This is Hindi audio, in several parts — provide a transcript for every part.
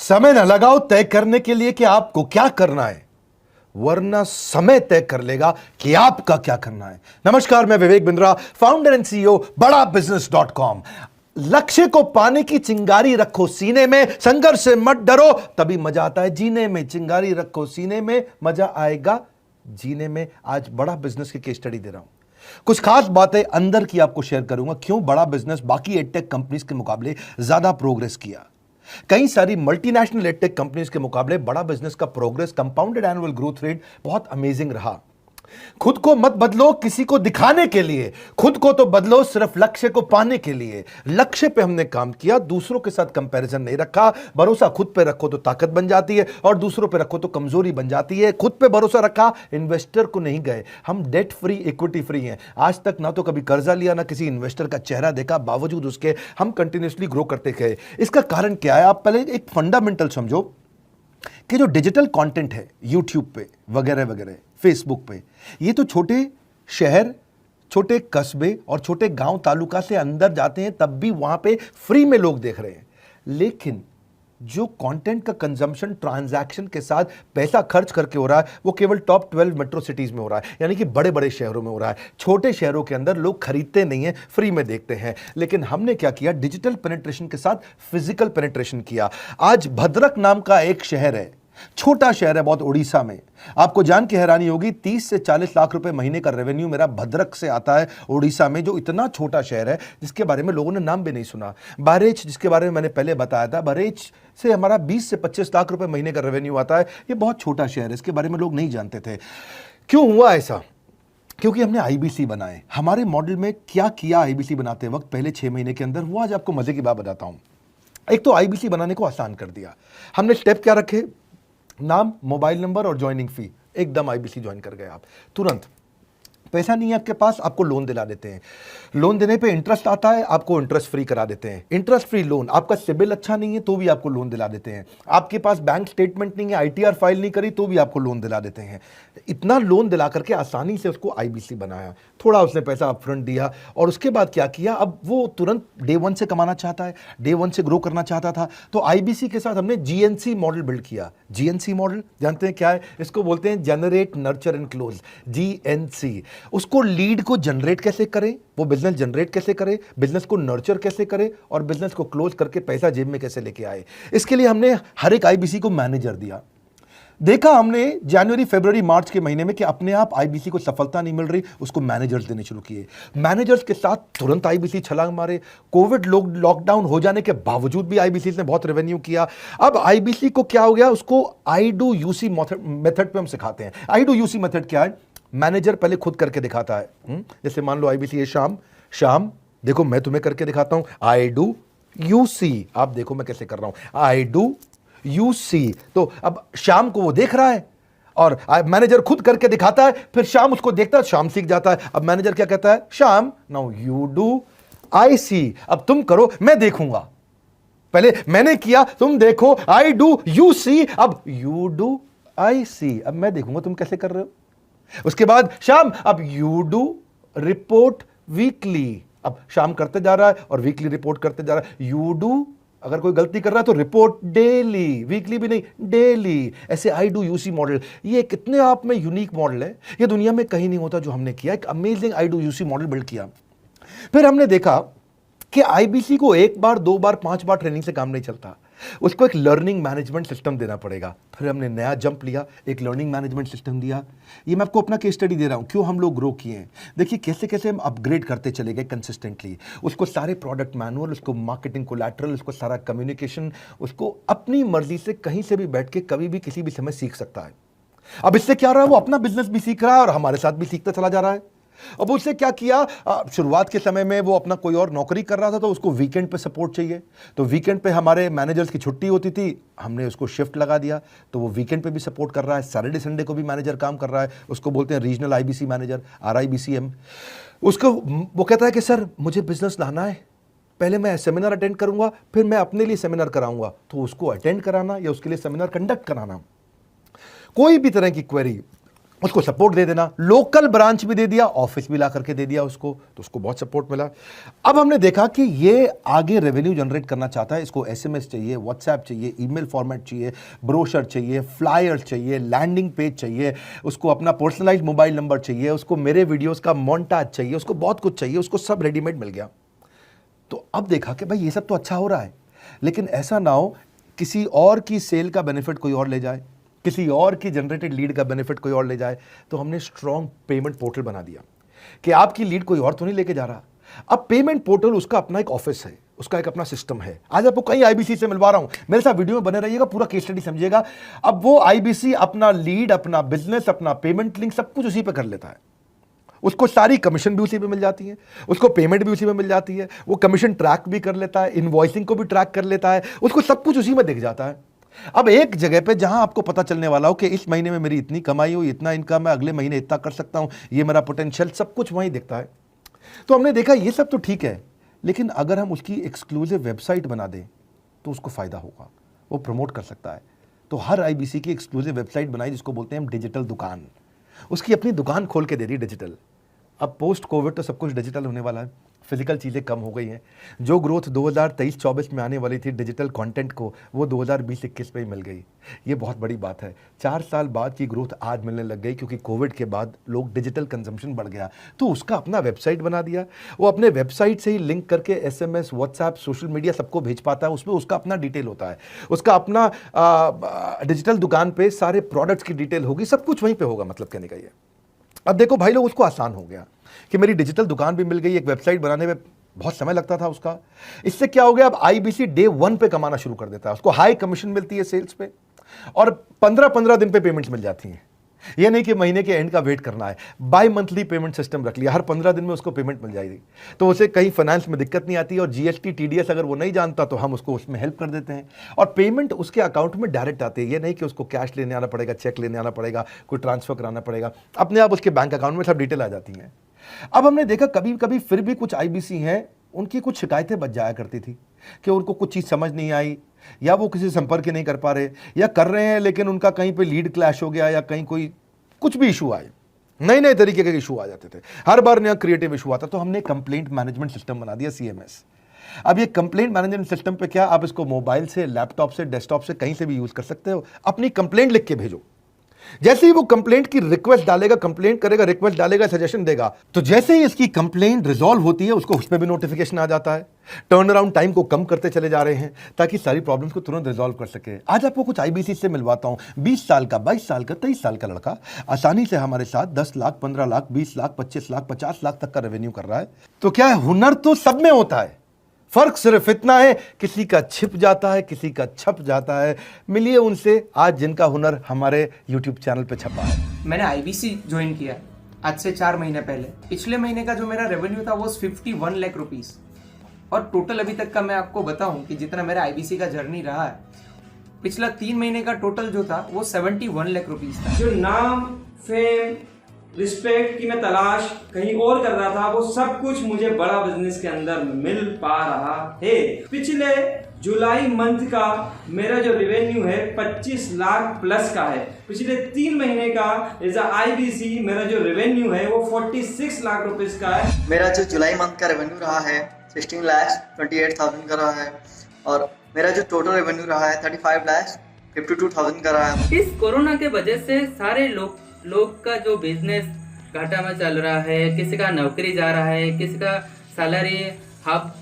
समय न लगाओ तय करने के लिए कि आपको क्या करना है, वरना समय तय कर लेगा कि आपका क्या करना है। नमस्कार, मैं Vivek Bindra, founder and CEO बड़ा बिजनेस.com। लक्ष्य को पाने की चिंगारी रखो सीने में, संघर्ष से मत डरो, तभी मजा आता है जीने में। चिंगारी रखो सीने में, मजा आएगा जीने में। आज बड़ा बिजनेस की केस स्टडी दे रहा हूं, कुछ खास बातें अंदर की आपको शेयर करूंगा, क्यों बड़ा बिजनेस बाकी एडटेक कंपनीज के मुकाबले ज्यादा प्रोग्रेस किया। कई सारी मल्टीनेशनल एडटेक कंपनीज के मुकाबले बड़ा बिजनेस का progress, compounded annual growth rate बहुत अमेजिंग रहा। खुद को मत बदलो किसी को दिखाने के लिए, खुद को तो बदलो सिर्फ लक्ष्य को पाने के लिए। लक्ष्य पे हमने काम किया, दूसरों के साथ कंपैरिजन नहीं रखा। भरोसा खुद पे रखो तो ताकत बन जाती है, और दूसरों पे रखो तो कमजोरी बन जाती है। खुद पे भरोसा रखा, इन्वेस्टर को नहीं गए। हम डेट फ्री, इक्विटी फ्री हैं। आज तक ना तो कभी कर्जा लिया, ना किसी इन्वेस्टर का चेहरा देखा, बावजूद उसके हम कंटिन्यूसली ग्रो करते गए। इसका कारण क्या है? आप पहले एक फंडामेंटल समझो कि जो डिजिटल कंटेंट है यूट्यूब पे वगैरह वगैरह, फेसबुक पे, ये तो छोटे शहर, छोटे कस्बे और छोटे गांव तालुका से अंदर जाते हैं, तब भी वहां पे फ्री में लोग देख रहे हैं। लेकिन जो कंटेंट का कंजम्पशन ट्रांजैक्शन के साथ पैसा खर्च करके हो रहा है, वो केवल टॉप 12 मेट्रो सिटीज में हो रहा है, यानी कि बड़े बड़े शहरों में हो रहा है। छोटे शहरों के अंदर लोग खरीदते नहीं हैं, फ्री में देखते हैं। लेकिन हमने क्या किया? डिजिटल पेनिट्रेशन के साथ फिजिकल पेनिट्रेशन किया। आज भद्रक नाम का एक शहर है, छोटा शहर है बहुत, उड़ीसा में। आपको जान के हैरानी होगी, 30 से 40 लाख रुपए महीने का रेवेन्यू मेरा भद्रक से आता है, उड़ीसा में, जो इतना छोटा शहर है जिसके बारे में लोगों ने नाम भी नहीं सुना। बहरेच, जिसके बारे में मैंने पहले बताया था, बहरेच से हमारा 20 से 25 लाख रुपए महीने का रेवेन्यू आता है। ये बहुत छोटा शहर है, इसके बारे में लोग नहीं जानते थे। क्यों हुआ ऐसा? क्योंकि हमने आईबीसी बनाए। हमारे मॉडल में क्या किया आईबीसी बनाते वक्त, पहले 6 महीने के अंदर हुआ। आज आपको मजे की बात बताता हूं। एक तो आईबीसी बनाने को आसान कर दिया हमने। स्टेप क्या रखे? नाम, मोबाइल नंबर और ज्वाइनिंग फी। एकदम आईबीसी ज्वाइन कर गए आप तुरंत। पैसा नहीं है आपके पास, आपको लोन दिला देते हैं। लोन देने पे इंटरेस्ट आता है, आपको इंटरेस्ट फ्री करा देते हैं। Interest free loan. आपका सिबिल अच्छा नहीं है तो भी आपको लोन दिला देते हैं। आपके पास बैंक स्टेटमेंट नहीं है, आईटीआर फाइल नहीं करी तो भी आपको लोन दिला देते हैं। इतना लोन दिला करके आसानी से उसको आईबीसी बनाया। थोड़ा उसने पैसा अपफ्रंट दिया, और उसके बाद क्या किया? अब वो तुरंत डे 1 से कमाना चाहता है, डे 1 से ग्रो करना चाहता था। तो आईबीसी के साथ हमने जीएनसी मॉडल बिल्ड किया। जीएनसी मॉडल जानते हैं क्या है? इसको बोलते हैं generate, nurture and close, GNC. उसको लीड को जनरेट कैसे करें, वो बिजनेस जनरेट कैसे करे, बिजनेस को नर्चर कैसे करे, और बिजनेस को क्लोज करके पैसा जेब में कैसे लेके आए। इसके लिए हमने हर एक आईबीसी को मैनेजर दिया। देखा हमने जनवरी, फरवरी, मार्च के महीने में कि अपने आप आईबीसी को सफलता नहीं मिल रही, उसको मैनेजर्स देने शुरू किए। मैनेजर्स के साथ तुरंत आईबीसी छलांग मारे। कोविड लॉकडाउन हो जाने के बावजूद भी आईबीसी ने बहुत रेवेन्यू किया। अब आईबीसी को क्या हो गया? उसको आई डू यूसी मेथड पे हम सिखाते हैं। आई डू यूसी मेथड क्या है? मैनेजर पहले खुद करके दिखाता है। जैसे मान लो आईबीसी है, शाम देखो मैं तुम्हें करके दिखाता हूं, आई डू यू सी। आप देखो मैं कैसे कर रहा हूं, आई डू यू सी। तो अब शाम को वो देख रहा है, और मैनेजर खुद करके दिखाता है, फिर शाम उसको देखता है, शाम सीख जाता है। अब मैनेजर क्या कहता है? शाम, नाउ यू डू, आई सी। अब तुम करो, मैं देखूंगा। पहले मैंने किया, तुम देखो, आई डू यू सी, अब यू डू आई सी। अब मैं देखूंगा तुम कैसे कर रहे हो। उसके बाद शाम, अब यू डू रिपोर्ट वीकली। अब शाम करते जा रहा है और वीकली रिपोर्ट करते जा रहा है। यू डू, अगर कोई गलती कर रहा है तो रिपोर्ट डेली, वीकली भी नहीं, डेली। ऐसे आई डू यूसी मॉडल, ये कितने आप में यूनिक मॉडल है, ये दुनिया में कहीं नहीं होता जो हमने किया। एक amazing I do UC model build किया। फिर हमने देखा कि आईबीसी को 1 बार, 2 बार, 5 बार ट्रेनिंग से काम नहीं चलता, उसको एक लर्निंग मैनेजमेंट सिस्टम देना पड़ेगा। फिर हमने नया जंप लिया, एक लर्निंग मैनेजमेंट सिस्टम दिया। ये मैं आपको अपना केस स्टडी दे रहा हूं, क्यों हम लोग ग्रो किए हैं। देखिए कैसे कैसे हम अपग्रेड करते चले गए कंसिस्टेंटली। उसको सारे प्रोडक्ट मैनुअल, उसको मार्केटिंग कोलैटरल, उसको सारा कम्युनिकेशन, उसको अपनी मर्जी से कहीं से भी बैठ के कभी भी किसी भी समय सीख सकता है। अब इससे क्या रहा है? वो अपना बिजनेस भी सीख रहा है और हमारे साथ भी सीखता चला जा रहा है। अब उससे क्या किया? शुरुआत के समय में वो अपना कोई और नौकरी कर रहा था, तो उसको वीकेंड पे सपोर्ट चाहिए। तो वीकेंड पे हमारे मैनेजर्स की छुट्टी होती थी, हमने उसको शिफ्ट लगा दिया, तो वो वीकेंड पे भी सपोर्ट कर रहा है। सैटरडे संडे को भी मैनेजर काम कर रहा है। उसको बोलते हैं रीजनल आईबीसी मैनेजर, RIBCM। उसको वो कहता है कि सर मुझे बिजनेस लाना है, पहले मैं सेमिनार अटेंड करूंगा, फिर मैं अपने लिए सेमिनार कराऊंगा। तो उसको अटेंड कराना या उसके लिए सेमिनार कंडक्ट कराना, कोई भी तरह की क्वेरी, उसको सपोर्ट दे देना, लोकल ब्रांच भी दे दिया, ऑफिस भी ला करके दे दिया उसको, तो उसको बहुत सपोर्ट मिला। अब हमने देखा कि ये आगे रेवेन्यू जनरेट करना चाहता है, इसको एसएमएस चाहिए, व्हाट्सएप चाहिए, ईमेल फॉर्मेट चाहिए, ब्रोशर चाहिए, फ्लायर चाहिए, लैंडिंग पेज चाहिए, उसको अपना पर्सनलाइज्ड मोबाइल नंबर चाहिए, उसको मेरे वीडियोस का मोन्टाज चाहिए, उसको बहुत कुछ चाहिए, उसको सब रेडीमेड मिल गया। तो अब देखा कि भाई ये सब तो अच्छा हो रहा है, लेकिन ऐसा ना हो किसी और की सेल का बेनिफिट कोई और ले जाए, किसी और की जनरेटेड लीड का बेनिफिट कोई और ले जाए। तो हमने स्ट्रॉन्ग पेमेंट पोर्टल बना दिया कि आपकी लीड कोई और तो नहीं लेके जा रहा। अब पेमेंट पोर्टल उसका अपना एक ऑफिस है, उसका एक अपना सिस्टम है। आज आपको कई आईबीसी से मिलवा रहा हूं, मेरे साथ वीडियो में बने रहिएगा, पूरा केस स्टडी समझिएगा। अब वो आईबीसी अपना लीड, अपना बिजनेस, अपना पेमेंट लिंक सब कुछ उसी पे कर लेता है। उसको सारी कमीशन भी उसी पे मिल जाती है, उसको पेमेंट भी उसी में मिल जाती है, वो कमीशन ट्रैक भी कर लेता है, इनवॉइसिंग को भी ट्रैक कर लेता है, उसको सब कुछ उसी में दिख जाता है। अब एक जगह पे जहां आपको पता चलने वाला हो कि इस महीने में मेरी इतनी कमाई हुई, इतना इनकम है, अगले महीने इतना कर सकता हूं, ये मेरा पोटेंशियल, सब कुछ वहीं दिखता है। तो हमने देखा ये सब तो ठीक है, लेकिन अगर हम उसकी एक्सक्लूसिव वेबसाइट बना दें तो उसको फायदा होगा, वो प्रमोट कर सकता है। तो हर आईबीसी की एक्सक्लूसिव वेबसाइट बनाई जिसको बोलते हैं हम डिजिटल दुकान, उसकी अपनी दुकान खोल के दे दी डिजिटल। अब पोस्ट कोविड तो सब कुछ डिजिटल होने वाला है, फिजिकल चीज़ें कम हो गई हैं। जो ग्रोथ 2023-24 में आने वाली थी डिजिटल कंटेंट को, वो 2020-21 में ही मिल गई। ये बहुत बड़ी बात है। 4 साल बाद की ग्रोथ आज मिलने लग गई, क्योंकि कोविड के बाद लोग डिजिटल कंजम्पशन बढ़ गया। तो उसका अपना वेबसाइट बना दिया, वो अपने वेबसाइट से ही लिंक करके एसएमएस, व्हाट्सएप, सोशल मीडिया सबको भेज पाता है। उसमें उसका अपना डिटेल होता है, उसका अपना डिजिटल दुकान पे सारे प्रोडक्ट्स की डिटेल होगी, सब कुछ वहीं पर होगा। मतलब कहने का ये, अब देखो भाई लोग, उसको आसान हो गया कि मेरी डिजिटल दुकान भी मिल गई। एक वेबसाइट बनाने में बहुत समय लगता था उसका, इससे क्या हो गया, अब आईबीसी डे 1 पे कमाना शुरू कर देता है। उसको हाई कमीशन मिलती है सेल्स पे, और 15-15 दिन पे पेमेंट्स मिल जाती हैं। ये नहीं कि महीने के एंड का वेट करना है, बाई मंथली पेमेंट सिस्टम रख लिया, हर 15 दिन में उसको पेमेंट मिल जाएगी। तो उसे कहीं फाइनेंस में दिक्कत नहीं आती, और जीएसटी, टीडीएस अगर वो नहीं जानता तो हम उसको उसमें हेल्प कर देते हैं, और पेमेंट उसके अकाउंट में डायरेक्ट आती है। ये नहीं कि उसको कैश लेने आना पड़ेगा, चेक लेने आना पड़ेगा, कोई ट्रांसफर कराना पड़ेगा, अपने आप उसके बैंक अकाउंट में सब डिटेल आ जाती हैं। अब हमने देखा कभी कभी फिर भी कुछ आईबीसी हैं, उनकी कुछ शिकायतें बच जाया करती थी कि उनको कुछ चीज़ समझ नहीं आई, या वो किसी से संपर्क ही नहीं कर पा रहे, या कर रहे हैं लेकिन उनका कहीं पे लीड क्लैश हो गया, या कहीं कोई कुछ भी इशू आए, नए नए तरीके के इशू आ जाते थे, हर बार नया क्रिएटिव इशू आता। तो हमने कंप्लेंट मैनेजमेंट सिस्टम बना दिया, सीएमएस। अब ये कंप्लेंट मैनेजमेंट सिस्टम पे क्या, आप इसको मोबाइल से, लैपटॉप से, डेस्कटॉप से, कहीं से भी यूज कर सकते हो। अपनी कंप्लेंट लिख के भेजो, जैसे ही वो कंप्लेंट की रिक्वेस्ट डालेगा, कंप्लेंट करेगा, रिक्वेस्ट डालेगा, सजेशन देगा, तो जैसे ही इसकी कंप्लेंट रिजॉल्व होती है उसको उस पर भी नोटिफिकेशन आ जाता है। टर्न अराउंड टाइम को कम करते चले जा रहे हैं ताकि सारी प्रॉब्लम्स को तुरंत रिजॉल्व कर सके। आज आपको कुछ आईबीसी से मिलवाता हूं। 20 साल का, 22 साल का, 23 साल का लड़का आसानी से हमारे साथ 10 लाख, 15 लाख, 20 लाख, 25 लाख, 50 लाख तक का रेवेन्यू कर रहा है। तो क्या है, हुनर तो सब में होता है, फर्क सिर्फ इतना है किसी का छिप जाता है, किसी का छप जाता है। मिलिए उनसे आज जिनका हुनर हमारे YouTube चैनल पे छपा है। मैंने आईबीसी ज्वाइन किया आज से 4 महीने पहले। पिछले महीने का जो मेरा रेवेन्यू था वो 51 लाख रुपीस, और टोटल अभी तक का मैं आपको बताऊं कि जितना मेरा आईबीसी का जर्नी रहा है, पिछला 3 महीने का टोटल जो था वो 71 लाख रुपीस था। जो नाम, फेम, रिस्पेक्ट की मैं तलाश कहीं और कर रहा था, वो सब कुछ मुझे बड़ा बिजनेस के अंदर मिल पा रहा है। पिछले जुलाई मंथ का मेरा जो रेवेन्यू है 25 लाख प्लस का है। पिछले 3 महीने का एज आईबीसी मेरा जो रेवेन्यू है वो 46 लाख रुपीस का है। मेरा जो जुलाई मंथ का रेवेन्यू रहा है 16 लाख 28,000 का रहा है, और मेरा जो टोटल रेवेन्यू रहा है 35 लाख 52,000 का रहा है। इस कोरोना के वजह से सारे लोग का जो बिजनेस घाटा में चल रहा है, किसी का नौकरी जा रहा है, किसी का सैलरी हाफ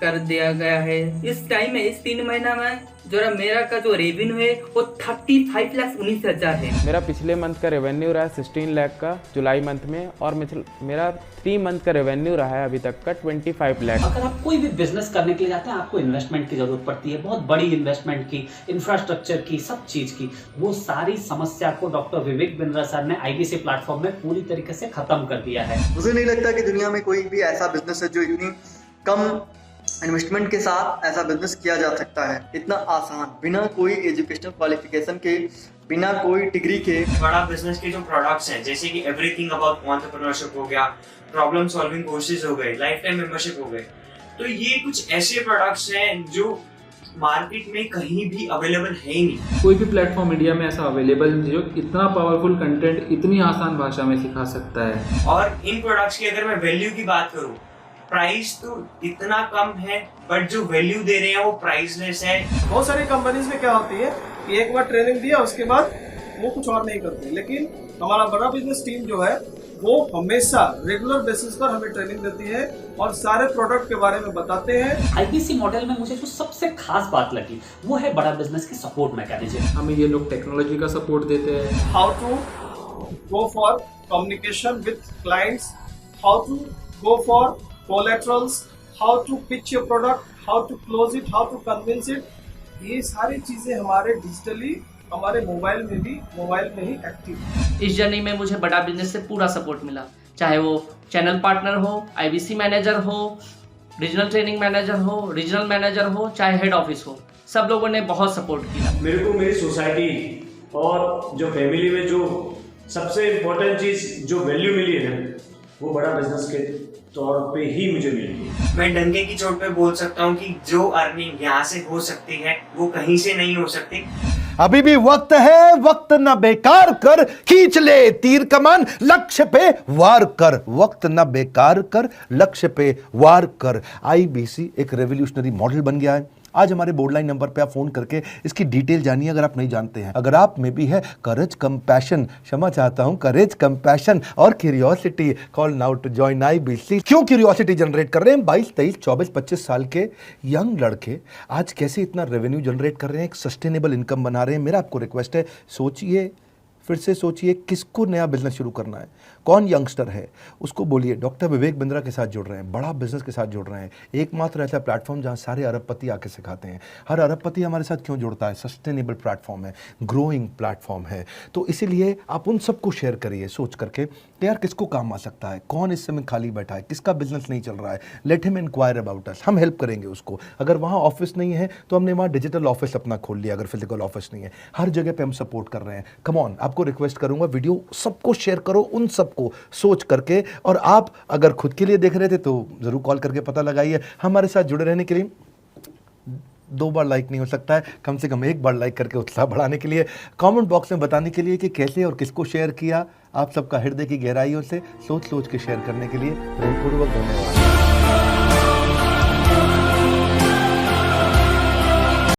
कर दिया गया है। इस टाइम में, इस 3 महीना में जो मेरा का जो रेवेन्यू है वो 35,19,000 है। मेरा पिछले मंथ का रेवेन्यू रहा है 16 लाख का जुलाई मंथ में, और मेरा 3 मंथ का रेवेन्यू रहा है अभी तक का 25 लाख। अगर आप कोई भी बिजनेस करने के लिए जाते हैं, आपको इन्वेस्टमेंट की जरूरत पड़ती है, बहुत बड़ी इन्वेस्टमेंट की, इंफ्रास्ट्रक्चर की, सब चीज की। वो सारी समस्या को डॉक्टर विवेक बिंद्रा सर ने आईबीसी प्लेटफॉर्म में पूरी तरीके से खत्म कर दिया है। मुझे नहीं लगता कि दुनिया में कोई भी ऐसा बिजनेस है जो इतनी कम इन्वेस्टमेंट के साथ ऐसा बिजनेस किया जा सकता है, इतना आसान, बिना कोई एजुकेशनल क्वालिफिकेशन के, बिना कोई डिग्री के। बड़ा बिजनेस के जो प्रोडक्ट्स हैं, जैसे कि एवरीथिंग अबाउट एंटरप्रेन्योरशिप हो गया, प्रॉब्लम सॉल्विंग कोर्सेज हो गए, लाइफ टाइम मेंबरशिप हो गए, तो ये कुछ ऐसे प्रोडक्ट्स हैं जो मार्केट में कहीं भी अवेलेबल है ही नहीं। कोई भी प्लेटफॉर्म इंडिया में ऐसा अवेलेबल नहीं जो इतना पावरफुल कंटेंट इतनी आसान भाषा में सिखा सकता है। और इन प्रोडक्ट्स की अगर मैं वैल्यू की बात करूं, प्राइस तो इतना कम है बट जो वैल्यू दे रहे हैं वो प्राइसलेस है। बहुत सारी कंपनीज में क्या होती है कि एक बार ट्रेनिंग दिया उसके बाद वो कुछ और नहीं करते, लेकिन हमारा बड़ा बिजनेस टीम जो है वो हमेशा रेगुलर बेसिस पर हमें ट्रेनिंग देती है और सारे प्रोडक्ट के बारे में बताते हैं। आईबीसी मॉडल में मुझे जो सबसे खास बात लगी वो है बड़ा बिजनेस की सपोर्ट मैकेनिज्म। हमें ये लोग टेक्नोलॉजी का सपोर्ट देते हैं। How to go for communication with clients, how to go for collaterals, how to pitch your product, how to close it, how to convince it, ये सारी चीजें हमारे डिजिटली हमारे मोबाइल में ही एक्टिव है। इस जर्नी में मुझे बड़ा बिजनेस से पूरा सपोर्ट मिला, चाहे वो चैनल पार्टनर हो, आईबीसी मैनेजर हो, रीजनल ट्रेनिंग मैनेजर हो, रीजनल मैनेजर हो, चाहे हेड ऑफिस हो, सब लोगों ने बहुत सपोर्ट किया। मेरे को मेरी सोसाइटी और जो फैमिली में जो सबसे इम्पोर्टेंट चीज़ जो वैल्यू मिली है वो बड़ा बिजनेस के तौर पे ही मुझे मिली। मैं डंके की चोट पे बोल सकता हूँ कि जो अर्निंग यहाँ से हो सकती है वो कहीं से नहीं हो सकती। अभी भी वक्त है, वक्त न बेकार कर, खींच ले तीर कमान, लक्ष्य पे वार कर। वक्त न बेकार कर, लक्ष्य पे वार कर। आईबीसी एक रेवोल्यूशनरी मॉडल बन गया है। आज हमारे बोर्डलाइन नंबर पे आप फोन करके इसकी डिटेल जानिए अगर आप नहीं जानते हैं। अगर आप में भी है करेज, कंपैशन, क्षमा चाहता हूं, करेज, कंपैशन और curiosity, call now to join IBC. क्यों क्यूरियोसिटी जनरेट कर रहे हैं? 22, 23, 24, 25 साल के यंग लड़के आज कैसे इतना रेवेन्यू जनरेट कर रहे हैं, एक सस्टेनेबल इनकम बना रहे हैं। मेरा आपको रिक्वेस्ट है, सोचिए, फिर से सोचिए, किसको नया बिजनेस शुरू करना है, कौन यंगस्टर है, उसको बोलिए डॉक्टर विवेक बिंद्रा के साथ जुड़ रहे हैं, बड़ा बिजनेस के साथ जुड़ रहे हैं। एकमात्र ऐसा प्लेटफॉर्म जहां सारे अरबपति आके सिखाते हैं। हर अरबपति हमारे साथ क्यों जुड़ता है? सस्टेनेबल प्लेटफॉर्म है, ग्रोइंग प्लेटफॉर्म है। तो इसीलिए आप उन सबको शेयर करिए सोच करके कि यार किसको काम आ सकता है, कौन इस समय खाली बैठा है, किसका बिजनेस नहीं चल रहा है, let him inquire about us, हम हेल्प करेंगे उसको। अगर वहाँ ऑफिस नहीं है तो हमने वहाँ डिजिटल ऑफिस अपना खोल लिया, अगर फिजिकल ऑफिस नहीं है, हर जगह पे हम सपोर्ट कर रहे हैं। कम ऑन, आपको रिक्वेस्ट करूंगा वीडियो सबको शेयर करो, उन सबको सोच करके। और आप अगर खुद के लिए देख रहे थे तो जरूर कॉल करके पता लगाइए। हमारे साथ जुड़े रहने के लिए 2 बार लाइक नहीं हो सकता है, कम से कम 1 बार लाइक करके उत्साह बढ़ाने के लिए, कमेंट बॉक्स में बताने के लिए कि कैसे और किसको शेयर किया। आप सबका हृदय की गहराइयों से सोच सोच के शेयर करने के लिए प्रेमपूर्वक धन्यवाद।